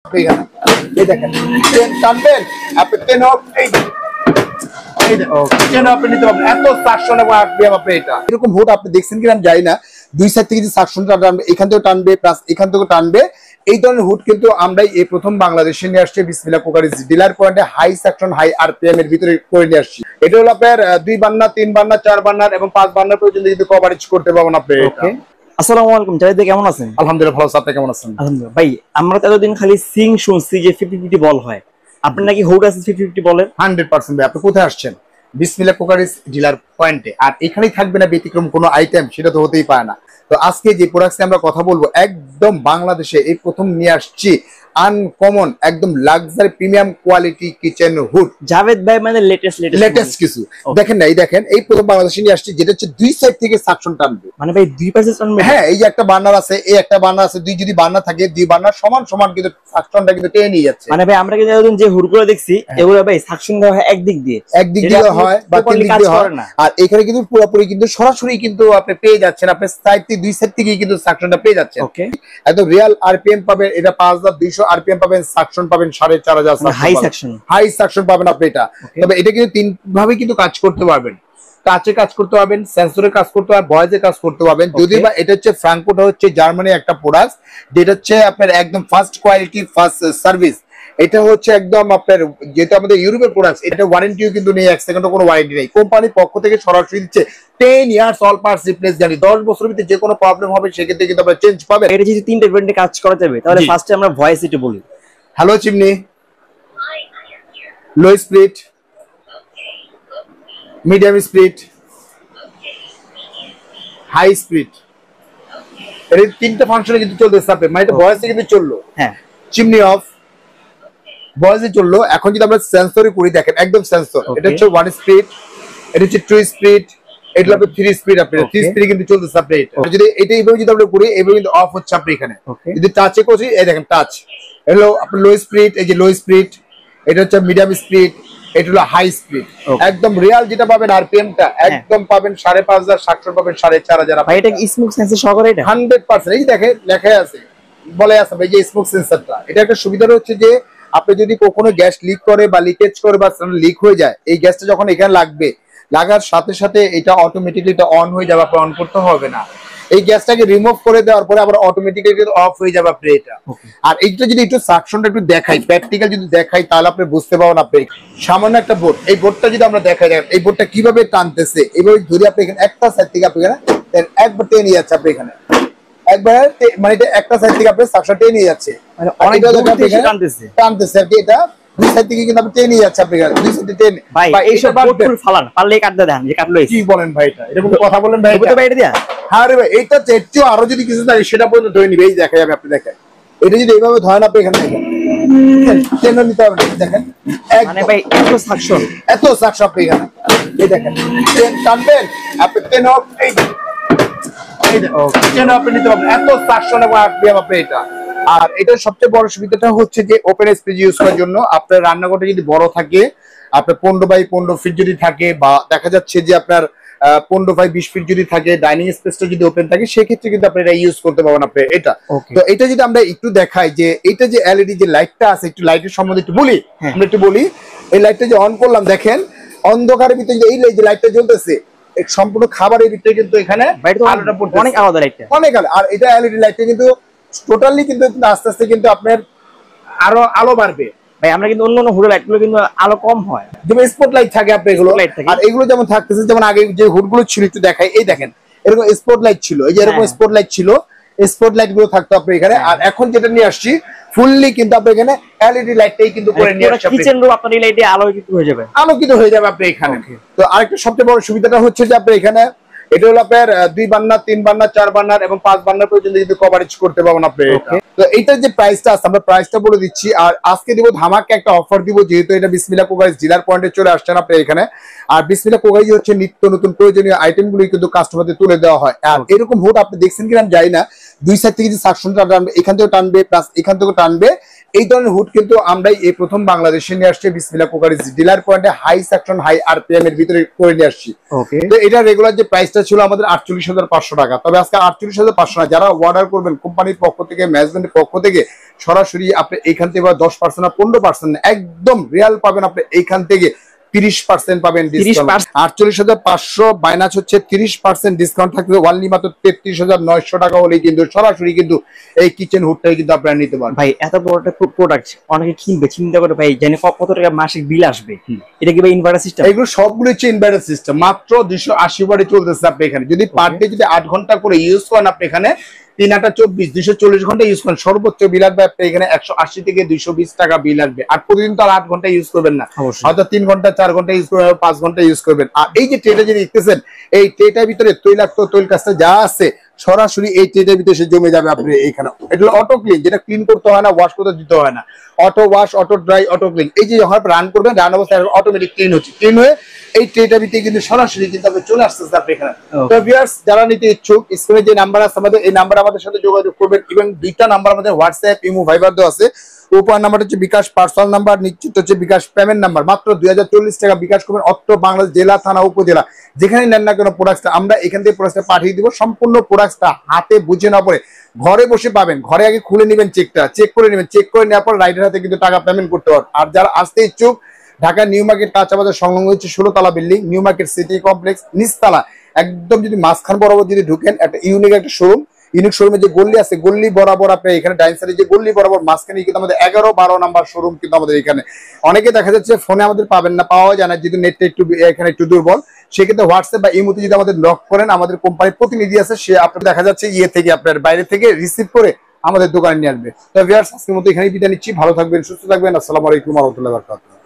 এই দেখেন টানবেন আপনি টেন অফ এত সাকশন এবং আরপিএম আপনি এটা এরকম হুড আপনি দেখছেন কিনা আমি জানি না। দুই সাইড থেকে যে সাকশনটা টানবে, এখান থেকে টানবে প্লাস এখান থেকে টানবে, এই ধরনের হুড কিন্তু আমরাই এই প্রথম বাংলাদেশে নিয়ে আসছি বিসমিল্লাহ কোকারিজ ডিলার পয়েন্টে হাই সাকশন হাই আরপিএম এর ভিতরে করে নিয়ে আসছি। এটা হলো আপনার 2 বার্নার 3 বার্নার 4 বার্নার এবং 5 বার্নার পর্যন্ত কিন্তু কভারেজ করতে পারবেন আপনি। আসসালামু আলাইকুম জাহিদ ভাই, কেমন আছেন? আলহামদুলিল্লাহ ভালো আছি, আপনি কেমন আছেন? আলহামদুলিল্লাহ ভাই, আমরা তো এতদিন খালি সিং শুনছি যে 50-50 বল হয়, আপনি নাকি হুড আছে 50-50 বলের? 100% ভাই। আপনি কোথায় আসছেন? বিসমিল্লাহ কোকারিজ ডিলার পয়েন্টে। আর এখানেই থাকবে না ব্যতিক্রম কোনো আইটেম, সেটা তো হতেই পারে না। তো আজকে যে প্রোডাক্টে আমরা কথা বলবো একদম বাংলাদেশে এই প্রথম নিয়ে আসছি আনকমন একদম luxury premium quality kitchen hood. Javed ভাই মানে লেটেস্ট কিছু দেখেন না, এই দেখেন এই প্রথম বাংলাদেশে নিয়ে আসছি, যেটা হচ্ছে দুই সাইড থেকে সাকশন টানবে। মানে ভাই দুই পাশে টানবে? হ্যাঁ, এই যে একটা বার্নার আছে, এই একটা বার্নার আছে, দুই যদি বার্নার থাকে দুই বার্নার সমান সমান কিন্তু সাকশনটা কিন্তু টেনে নিয়ে যাচ্ছে। মানে ভাই আমরা কিন্তু এতদিন যে হুডগুলো দেখছি এগুলো ভাই সাকশন দেওয়া হয় একদিক দিয়ে হয় বা তিন দিক দিয়ে হয়, আর এখানে কিন্তু পুরোপুরি কিন্তু সরাসরি কিন্তু আপনি পেয়ে যাচ্ছেন, আপনি সাইড থেকে দুই সাইড থেকে কিন্তু সাকশনটা পেয়ে যাচ্ছেন। ওকে, একদম রিয়াল আরপিএম পাবেন, এটা 5200 আরপিএম পাবেন, সাকশন পাবেন 4500 হাই সাকশন পাবেন আপনি এটা। তবে এটা কিন্তু তিন ভাবে কিন্তু কাজ করতে পারবেন, টাচে কাজ করতে পারবেন, সেন্সরে কাজ করতে পারবেন, ভয়েসে কাজ করতে পারবেন। যদি বা এটা হচ্ছে ফ্রাঙ্কোটা হচ্ছে জার্মানির একটা প্রোডাক্ট, যেটা হচ্ছে আপনার একদম ফার্স্ট কোয়ালিটি ফার্স্ট সার্ভিস। এটা হচ্ছে একদম আপনার যেটা আমাদের ইউরোপের প্রোডাক্ট, এটা ওয়ারেন্টিও কিন্তু নেই, 1 সেকেন্ডও কোনো ওয়ারেন্টি নেই। কোম্পানির পক্ষ থেকে সরাসরি দিচ্ছে 10 years all parts replace guarantee. 10 বছরের ভিতরে যে কোনো প্রবলেম হবে সেক্ষেত্রে কিন্তু আপনারা চেঞ্জ পাবেন। এটা যদি তিনটা ব্র্যান্ডে কাজ করা যাবে তাহলে ফার্স্টে আমরা ভয়েস এটা বলি। Hello chimney, low speed, medium speed, high speed, এর তিনটা ফাংশনে কিন্তু চলতেছে আপনি, মানে এটা ভয়েসে কিন্তু চললো। হ্যাঁ, চিমনি অফ ভয়েসে চললো। এখন যদি আমরা সেন্সরে করি, দেখেন একদম সেন্সর। এটা হচ্ছে 1 স্পিড, এটা হচ্ছে 2 স্পিড, এটা হবে 3 স্পিড। আপনি 3 স্পিড কিন্তু চলতেছে আপনি। এটা যদি এটা এইভাবে যদি আমরা করি, এইভাবে কিন্তু অফ হচ্ছে আপনি এখানে। যদি টাচে করছি, এই দেখেন টাচ, হলো আপনার লো স্পিড, এই যে লো স্পিড, এটা হচ্ছে মিডিয়াম স্পিড, এটা হলো হাই স্পিড। একদম রিয়াল যেটা পাবেন আরপিএমটা একদম পাবেন 5500, সাকশন পাবেন 4500। ভাই এটা স্মোক সেন্সর সহকারে এটা 100%। এই দেখেন লেখা আছে, বলে আছে ভাই যে স্মোক সেন্সরটা। এটা একটা সুবিধা হচ্ছে যে আপনি যদি কখনো গ্যাস লিক করে বা লিকেজ করে বা লিক হয়ে যায়, এই গ্যাসটা যখন এখানে লাগবে, লাগার সাথে সাথে এটা অটোমেটিক্যালি এটা অন হয়ে যাবে, আপনার অন করতে হবে না। এই গ্যাসটাকে রিমুভ করে দেওয়ার পরে আবার অটোমেটিক্যালি অফ হয়ে যাবে আপনি এটা। আর এইটা যদি একটু সাকশনটা একটু দেখাই, প্র্যাকটিক্যাল যদি দেখাই, তাহলে আপনি বুঝতে পারবেন। আপনি সামান্য একটা বোর্ড, এই বোর্ডটা যদি আমরা দেখাই, দেখেন এই বোর্ডটা কিভাবে টানতেছে, এইভাবে ধরে আপনি এখানে একটা সাইড থেকে আপনি এখানে একবার টেনে নিয়ে যাচ্ছে আপনি এখানে একবার, মানে এটা একটা সাইড থেকে আপনি সাকশন টেনে নিয়ে যাচ্ছে, মানে অনেক টানতেছে আর কি। এটা দুই সাইড থেকে কিন্তু আপনি টেনে নিয়ে যাচ্ছে আপনি এখানে দুই সাইডে টেনে। ভাই এইসব বোর্ড ফালান, পারলে কাটতে দেন যে কাটলো। কি বলেন ভাই, এটা এরকম কথা বলেন ভাই? এটা দিয়া হ্যাঁ রে ভাই, এইটা চেষ্টা আরো যদি কিছু থাকে সেটা পর্যন্ত ধরে নিবে। এই দেখা যাবে, আপনি দেখেন এটা যদি এইভাবে ধরেন আপনি এখানে দেখেন টেনে নিতে হবে। দেখেন মানে ভাই এত সাকশন আপনি এখানে এই দেখেন টানবেন আপনি টেন অফ, এই টেন অফ নিতে হবে, এত সাকশন এবং আরপিএম আপনি এটা। আর এটার সবচেয়ে বড় সুবিধাটা হচ্ছে যে ওপেন স্পেস ইউজ করার জন্য আপনার রান্নাঘরটা যদি বড় থাকে, আপনার 15x15 ফিট যদি থাকে, বা দেখা যাচ্ছে যে আপনার 15x20 ফিট যদি থাকে, ডাইনিং স্পেসটা যদি ওপেন থাকে, সেক্ষেত্রে কিন্তু আপনি এটা ইউজ করতে পারবেন আপনি এটা। তো এটা যদি আমরা একটু দেখাই যে এটা যে এলইডি যে লাইটটা আছে, একটু লাইটের সম্বন্ধে একটু বলি। আমরা একটু বলি, এই লাইটটা যে অন করলাম, দেখেন অন্ধকারের ভিতরে এই যে লাইটটা জ্বলতেছে, সম্পূর্ণ খাবারের ভিতরে কিন্তু এখানে আলোটা পড়ছে অনেক আলাদা লাইটটা, অনেক আলো। আর এটা এলইডি লাইটটা কিন্তু টোটালি কিন্তু আস্তে আস্তে কিন্তু আপনার আরো আলো বাড়বে। ভাই আমরা কিন্তু অন্য হুড লাইটগুলো কিন্তু আলো কম হয়, যেমন স্পট লাইট থাকে আপনি এগুলো, আর এগুলো যেমন থাকতেছে, যেমন আগে যে হুডগুলো ছিল একটু দেখাই, এই দেখেন এরকম স্পট লাইট ছিল, এই যে এরকম স্পট লাইট ছিল, স্পট লাইট গুলো থাকতো আপনি এখানে। আর এখন যেটা নিয়ে আসছি ফুললি কিন্তু আপনি এখানে এলইডি লাইটটাই কিন্তু করে নিয়ে আসছি। কিচেন রুম আপনার এই লাইটে আলোকিত হয়ে যাবে আপনি এখানে। তো আরেকটা সবচেয়ে বড় সুবিধাটা হচ্ছে যে আপনি এখানে এটা হলো আপনার 2 বার্নার 3 বার্নার 4 বার্নার এবং 5 বার্নার পর্যন্ত কিন্তু কভারেজ করতে পারবেন আপনি। তো এইটার যে প্রাইসটা আছে আমরা প্রাইসটা বলে দিচ্ছি। আর আজকে দিব ধামাকা একটা অফার দিব, যেহেতু এটা বিসমিল্লাহ কোকারিজ ডিলার পয়েন্টে চলে আসছেন আপনি এখানে। আর বিসমিল্লাহ কোকারিজ হচ্ছে নিত্য নতুন প্রয়োজনীয় আইটেমগুলো কিন্তু কাস্টমারদের তুলে দেওয়া হয়। আর এরকম হুড আপনি দেখছেন কিনা আমি জানি না, দুই সাইড থেকে যে সাকশনটা টানবে, এখান থেকে টানবে প্লাস এখান থেকে টানবে, এই ধরনের হুড কিন্তু আমরাই এই প্রথম বাংলাদেশে নিয়ে আসছি বিসমিল্লাহ কুকারিজ ডিলার পয়েন্টে, হাই সেকশন হাই আরপিএম এর ভিতরে করে নিয়ে আসছি। ওকে, তো এটা রেগুলার যে প্রাইসটা ছিল আমাদের 48,500 টাকা, তবে আজকে 48,500 না, যারা অর্ডার করবেন কোম্পানির পক্ষ থেকে, ম্যানেজমেন্টের পক্ষ থেকে সরাসরি আপনি এইখান থেকে 10% না 15% একদম রিয়াল পাবেন, আপনি এইখান থেকে 30% পাবেন ডিসকাউন্ট। 48,500 মাইনাস হচ্ছে 30% ডিসকাউন্ট থাকবে ওয়ানলি মাত্র 33,900 টাকা হলেই কিন্তু সরাসরি কিন্তু এই কিচেন হুডটাই কিন্তু আপনারা নিতে পারেন। ভাই এত বড় একটা প্রোডাক্ট অনেকে কিনবে, চিন্তা করে ভাই জানি কত টাকা মাসিক বিল আসবে, এটা কি ভাই ইনভার্টার সিস্টেম? এগুলো সবগুলো হচ্ছে ইনভার্টার সিস্টেম, মাত্র 280 ওয়াটে চলতেছে। আপনি এখানে যদি পার ডে যদি 8 ঘন্টা করে ইউজ করেন, আপনি এখানে 3/8 = 24, 240 ঘন্টা ইউজ করেন, সর্বোচ্চ বিল আসবে আপনি এখানে 180 থেকে 220 টাকা বিল আসবে। আর প্রতিদিন তো আর 8 ঘন্টা ইউজ করবেন না, হয়তো 3 ঘন্টা 4 ঘন্টা ইউজ করবেন, 5 ঘন্টা ইউজ করবেন। আর এই যে ট্রেটা যে দেখতেছেন, এই ট্রেটার ভিতরে তৈলাক্ত তৈল কাজটা যা আছে সরাসরি এই ট্রেটার ভিতরে সে জমে যাবে আপনি এইখানে। এটা অটো ক্লিন, যেটা ক্লিন করতে হয় না, ওয়াশ করতে দিতে হয় না, auto wash, auto dry, auto clean. এই যে যখন রান করবেন, রান অবস্থায় অটোমেটিক ক্লিন হচ্ছে, ক্লিন হয়ে এই ট্রেটার ভিতরে কিন্তু সরাসরি কিন্তু আপনি চলে আসতেছে আপনি এখানে। তো ভিউয়ার্স যারা নিতে ইচ্ছুক, স্ক্রিনে যে নাম্বার আছে আমাদের, এই নাম্বার আমাদের সাথে যোগাযোগ করবেন। এবং দুইটা নাম্বার আমাদের হোয়াটসঅ্যাপ, ইমো, ভাইবার দেওয়া আছে। উপর নাম্বারটা হচ্ছে বিকাশ পার্সোনাল নাম্বার, নিশ্চিত হচ্ছে বিকাশ পেমেন্ট নাম্বার। মাত্র 2040 টাকা বিকাশ করবেন, অত্র বাংলাদেশ জেলা, থানা, উপজেলা যেখানে নেন না কেন প্রোডাক্টটা আমরা এখান থেকে প্রোডাক্টটা পাঠিয়ে দিব। সম্পূর্ণ প্রোডাক্টটা হাতে বুঝে না পড়ে ঘরে বসে পাবেন। ঘরে আগে খুলে নেবেন, চেকটা চেক করে নেবেন, চেক করে নেওয়ার পর রাইডের হাতে কিন্তু টাকা পেমেন্ট করতে পারবেন। আর যারা আসতে ইচ্ছুক, ঢাকা নিউ মার্কেট কাঁচা বাজার সংলগ্ন হচ্ছে 16 তলা building, new market city complex নিচতলা একদম যদি মাঝখান বরাবর যদি ঢুকেন, একটা ইউনিক একটা শোরুম, ইউনিক শোরুমে যে গল্লি আছে, গল্লি বরাবর আপনি এখানে ডাইন সাইডে যে গল্লি বরাবর মাঝখানে কিন্তু আমাদের 11-12 নাম্বার শোরুম কিন্তু আমাদের এখানে। অনেকে দেখা যাচ্ছে ফোনে আমাদের পাবেন না, পাওয়া যায় না, যেহেতু নেটটা একটু এখানে একটু দুর্বল, সেক্ষেত্রে হোয়াটসঅ্যাপ বা ইমোতে যদি আমাদের লক করেন, আমাদের কোম্পানির প্রতিনিধি আছে, সে আপনার দেখা যাচ্ছে থেকে আপনার বাইরে থেকে রিসিভ করে আমাদের দোকানে নিয়ে আসবে। তো ভিউয়ার্স আজকের মতো এখানেই বিদায় নিচ্ছি, ভালো থাকবেন, সুস্থ থাকবেন, আসসালামু আলাইকুম ওয়া রাহমাতুল্লাহি ওয়া বারাকাতুহু।